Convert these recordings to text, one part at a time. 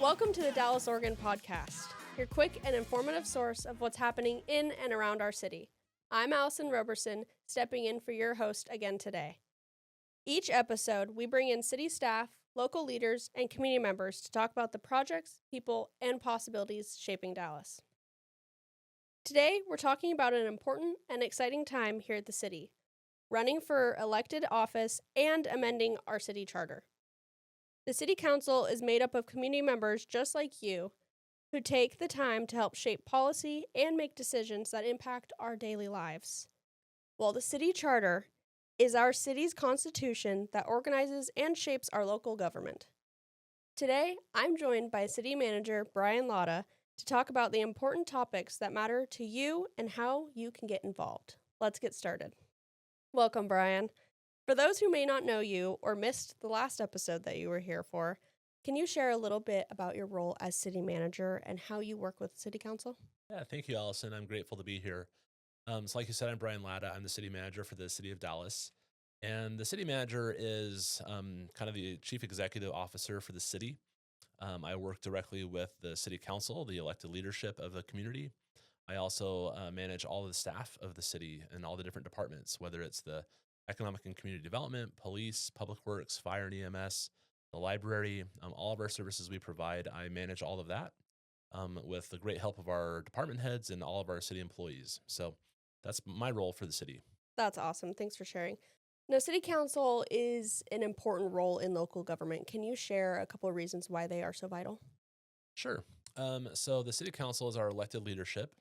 Welcome to the Dallas, Oregon podcast, your quick and informative source of what's happening in and around our city. I'm Allison Roberson, stepping in for your host again today. Each episode, we bring in city staff, local leaders, and community members to talk about the projects, people, and possibilities shaping Dallas. Today, we're talking about an important and exciting time here at the city, running for elected office and amending our city charter. The City Council is made up of community members just like you who take the time to help shape policy and make decisions that impact our daily lives. While the City Charter is our city's constitution that organizes and shapes our local government. Today, I'm joined by City Manager Brian Latta to talk about the important topics that matter to you and how you can get involved. Let's get started. Welcome, Brian. For those who may not know you or missed the last episode that you were here for, can you share a little bit about your role as city manager and how you work with city council? Yeah, thank you, Allison. I'm grateful to be here. So like you said, I'm Brian Latta. I'm the city manager for the city of Dallas. And the city manager is kind of the chief executive officer for the city. I work directly with the city council, the elected leadership of the community. I also manage all of the staff of the city and all the different departments, whether it's the economic and community development, police, public works, fire and EMS, the library, all of our services we provide. I manage all of that with the great help of our department heads and all of our city employees. So that's my role for the city. That's awesome. Thanks for sharing. Now, city council is an important role in local government. Can you share a couple of reasons why they are so vital? Sure. So the city council is our elected leadership.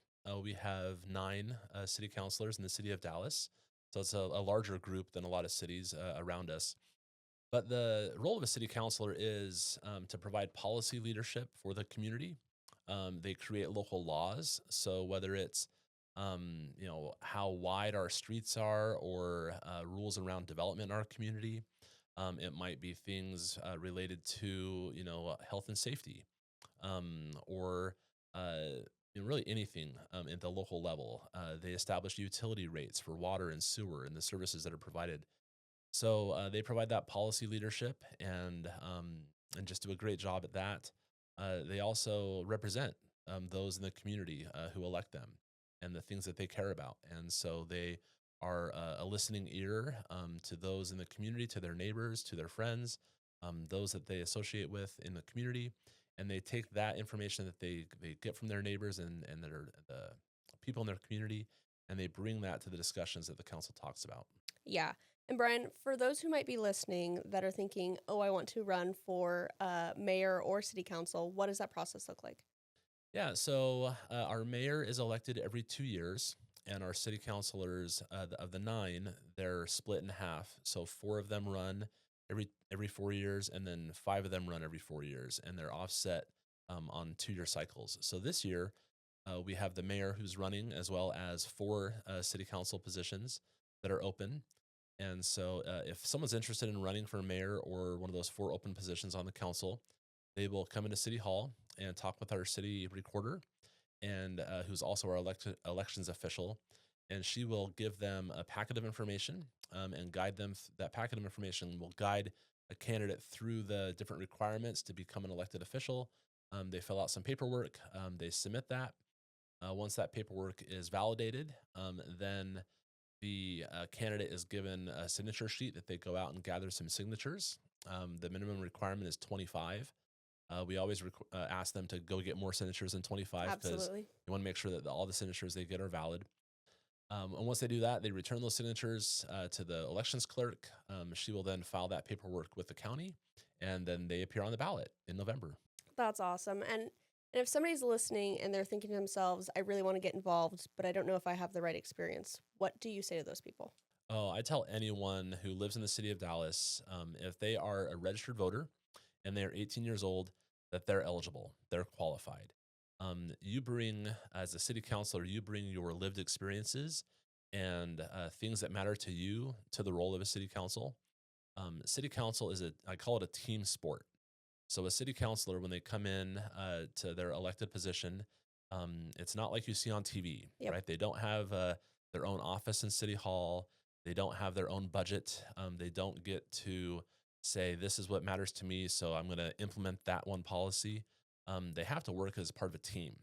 We have 9 city councilors in the city of Dallas. So it's a larger group than a lot of cities around us. But the role of a city councilor is to provide policy leadership for the community. They create local laws. So whether it's how wide our streets are or rules around development in our community, it might be things related to health and safety, or really anything at the local level. They establish utility rates for water and sewer and the services that are provided. So they provide that policy leadership and just do a great job at that. They also represent those in the community who elect them and the things that they care about. And so they are a listening ear to those in the community, to their neighbors, to their friends, those that they associate with in the community. And they take that information that they get from their neighbors and the people in their community, and they bring that to the discussions that the council talks about. Yeah. And Brian, for those who might be listening that are thinking, oh, I want to run for mayor or city council, what does that process look like? Yeah, so our mayor is elected every 2 years, and our city councilors, of the 9, they're split in half. So 4 of them run every 4 years, and then 5 of them run every 4 years, and they're offset on 2-year cycles. So this year, we have the mayor who's running, as well as 4 city council positions that are open. And so if someone's interested in running for mayor or one of those 4 open positions on the council, they will come into City Hall and talk with our city recorder, and who's also our elections official. And she will give them a packet of information and guide them. That packet of information will guide a candidate through the different requirements to become an elected official. They fill out some paperwork. They submit that. Once that paperwork is validated, then the candidate is given a signature sheet that they go out and gather some signatures. The minimum requirement is 25. We always ask them to go get more signatures than 25 because Absolutely. we want to make sure that all the signatures they get are valid. And once they do that, they return those signatures to the elections clerk. She will then file that paperwork with the county, and then they appear on the ballot in November. That's awesome. And if somebody's listening and they're thinking to themselves, I really want to get involved, but I don't know if I have the right experience, what do you say to those people? Oh, I tell anyone who lives in the city of Dallas, if they are a registered voter and they are 18 years old, that they're eligible, they're qualified. You bring, as a city councilor, you bring your lived experiences and things that matter to you to the role of a city council. City council I call it a team sport. So a city councilor, when they come in to their elected position, it's not like you see on TV, Yep. right? They don't have their own office in City Hall. They don't have their own budget. They don't get to say, this is what matters to me, so I'm going to implement that one policy. they have to work as part of a team.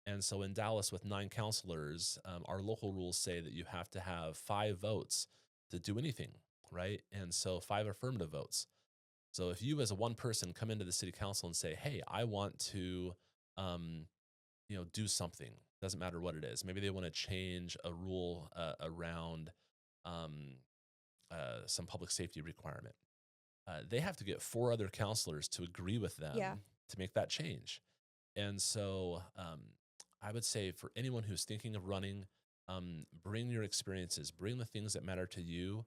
And so in Dallas, with 9 counselors, our local rules say that you have to have 5 votes to do anything, right? And so 5 affirmative votes. So if you, as a one person, come into the city council and say, "Hey, I want to, um, do something," doesn't matter what it is. Maybe they want to change a rule around um, some public safety requirement. They have to get 4 other counselors to agree with Yeah. them to make that change. And so I would say for anyone who's thinking of running, bring your experiences, bring the things that matter to you.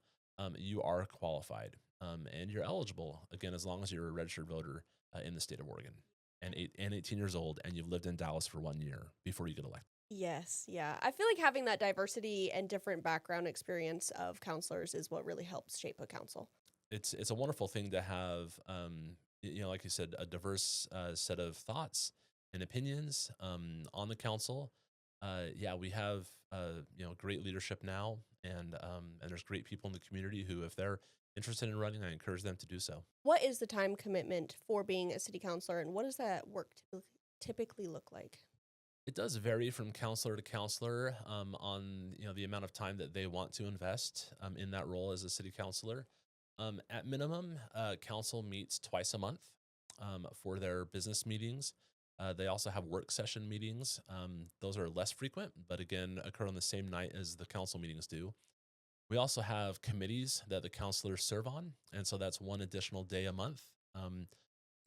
You are qualified and you're eligible, again, as long as you're a registered voter in the state of Oregon and 18 years old and you've lived in Dallas for 1 year before you get elected. Yes, yeah. I feel like having that diversity and different background experience of counselors is what really helps shape a council. It's a wonderful thing to have, like you said, a diverse set of thoughts and opinions on the council. Yeah, we have great leadership now, and there's great people in the community who, if they're interested in running, I encourage them to do so. What is the time commitment for being a city councilor, and what does that work typically look like? It does vary from counselor to counselor on the amount of time that they want to invest in that role as a city councilor. At minimum, council meets twice a month for their business meetings. They also have work session meetings. Those are less frequent, but again, occur on the same night as the council meetings do. We also have committees that the counselors serve on, and so that's one additional day a month.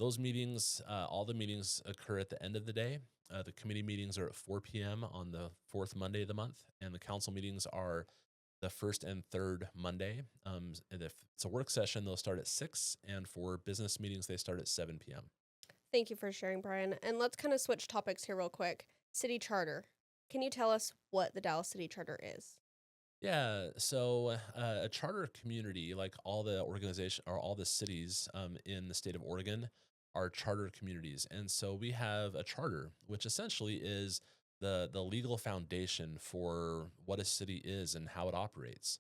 Those meetings, all the meetings occur at the end of the day. The committee meetings are at 4 p.m. on the fourth Monday of the month, and the council meetings are the first and third Monday. And if it's a work session, they'll start at 6, and for business meetings, they start at 7 p.m. Thank you for sharing, Brian. And let's kind of switch topics here real quick. City charter. Can you tell us what the Dallas City Charter is? Yeah, so a charter community, like all the organization or all the cities in the state of Oregon, are charter communities, and so we have a charter, which essentially is the legal foundation for what a city is and how it operates.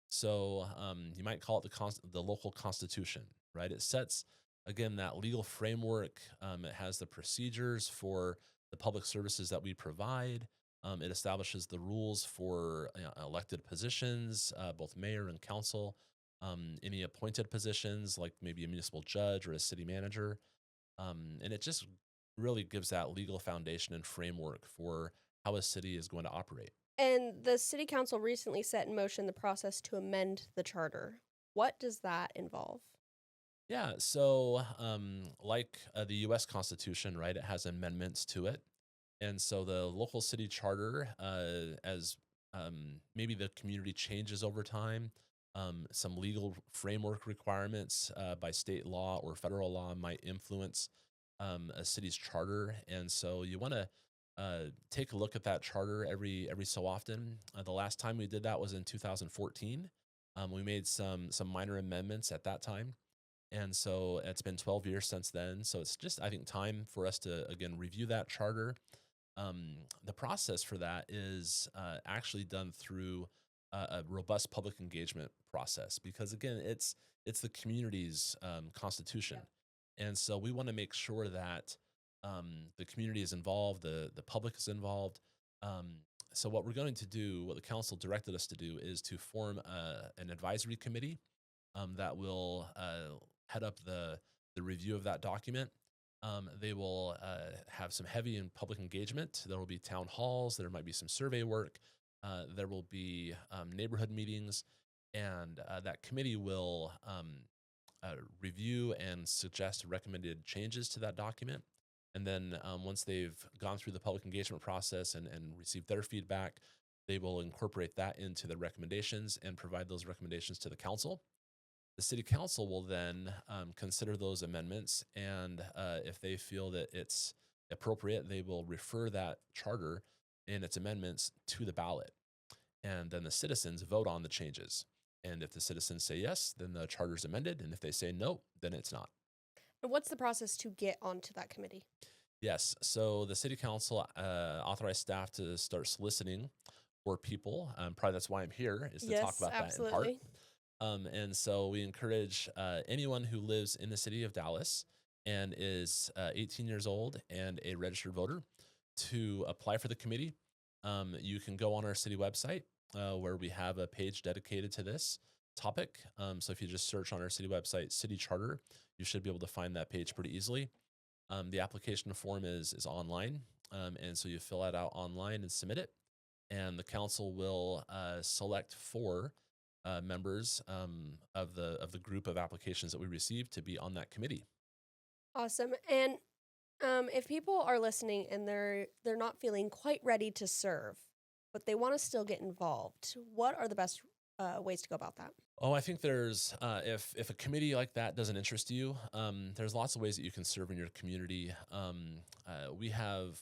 So you might call it the local constitution, right? It sets again that legal framework. It has the procedures for the public services that we provide. It establishes the rules for elected positions, both mayor and council, any appointed positions like maybe a municipal judge or a city manager. And it just really gives that legal foundation and framework for how a city is going to operate. And the City Council recently set in motion the process to amend the charter. What does that involve? Yeah, so like the U.S. Constitution, right, it has amendments to it. And so the local city charter, as maybe the community changes over time, some legal framework requirements by state law or federal law might influence a city's charter. And so you want to take a look at that charter every so often. The last time we did that was in 2014. We made some minor amendments at that time. And so it's been 12 years since then. So it's just, I think, time for us to, again, review that charter. The process for that is actually done through a robust public engagement process because, again, it's the community's constitution. And so we want to make sure that the community is involved, the public is involved. So what we're going to do, what the council directed us to do, is to form an advisory committee that will head up the review of that document. They will have some heavy and public engagement. There will be town halls. There might be some survey work. There will be neighborhood meetings, and that committee will review and suggest recommended changes to that document. And then once they've gone through the public engagement process and received their feedback, they will incorporate that into the recommendations and provide those recommendations to the council. The city council will then consider those amendments, and if they feel that it's appropriate, they will refer that charter and its amendments to the ballot. And then the citizens vote on the changes. And if the citizens say yes, then the charter is amended. And if they say no, then it's not. And what's the process to get onto that committee? Yes. So the city council authorized staff to start soliciting for people. Probably that's why I'm here, is to talk about that in part. And so we encourage anyone who lives in the city of Dallas and is 18 years old and a registered voter to apply for the committee. You can go on our city website where we have a page dedicated to this topic. So if you just search on our city website, City Charter, you should be able to find that page pretty easily. The application form is online, and so you fill it out online and submit it, and the council will select four members of the group of applications that we received to be on that committee. Awesome. And if people are listening and they're not feeling quite ready to serve, but they want to still get involved, what are the best ways to go about that? Oh, I think there's if a committee like that doesn't interest you, there's lots of ways that you can serve in your community. We have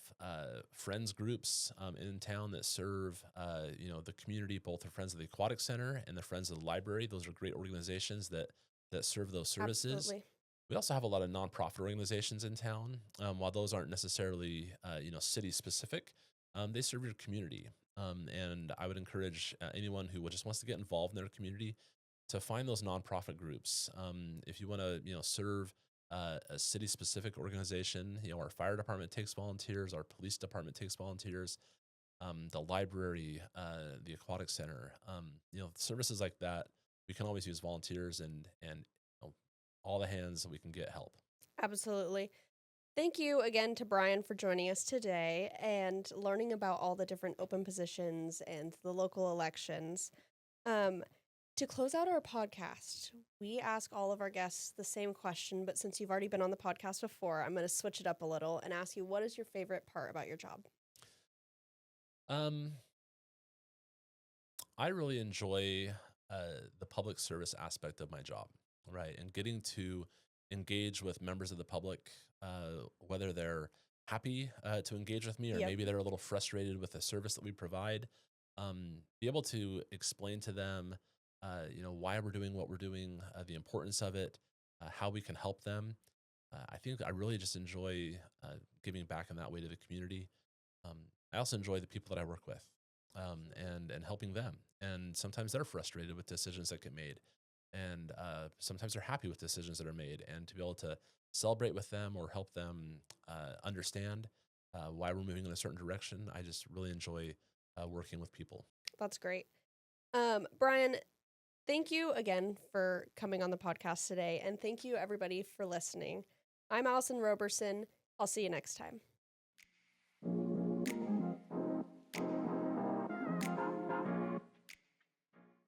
friends groups in town that serve the community, both the Friends of the Aquatic Center and the Friends of the Library. Those are great organizations that serve those services. Absolutely. We also have a lot of nonprofit organizations in town. While those aren't necessarily city specific, they serve your community. And I would encourage anyone who just wants to get involved in their community to find those nonprofit groups. If you want to, serve a city-specific organization, our fire department takes volunteers, our police department takes volunteers, the library, the aquatic center, services like that. We can always use volunteers and all the hands that we can get help. Absolutely. Thank you again to Brian for joining us today and learning about all the different open positions and the local elections. To close out our podcast, we ask all of our guests the same question, but since you've already been on the podcast before, I'm going to switch it up a little and ask you, what is your favorite part about your job? I really enjoy the public service aspect of my job, right? And getting to engage with members of the public, whether they're happy to engage with me or Yep. maybe they're a little frustrated with the service that we provide. Be able to explain to them, why we're doing what we're doing, the importance of it, how we can help them. I think I really just enjoy giving back in that way to the community. I also enjoy the people that I work with, and helping them. And sometimes they're frustrated with decisions that get made, and sometimes they're happy with decisions that are made. And to be able to celebrate with them or help them understand why we're moving in a certain direction, I just really enjoy working with people. That's great. Brian, thank you again for coming on the podcast today, and thank you everybody for listening. I'm Allison Roberson. I'll see you next time.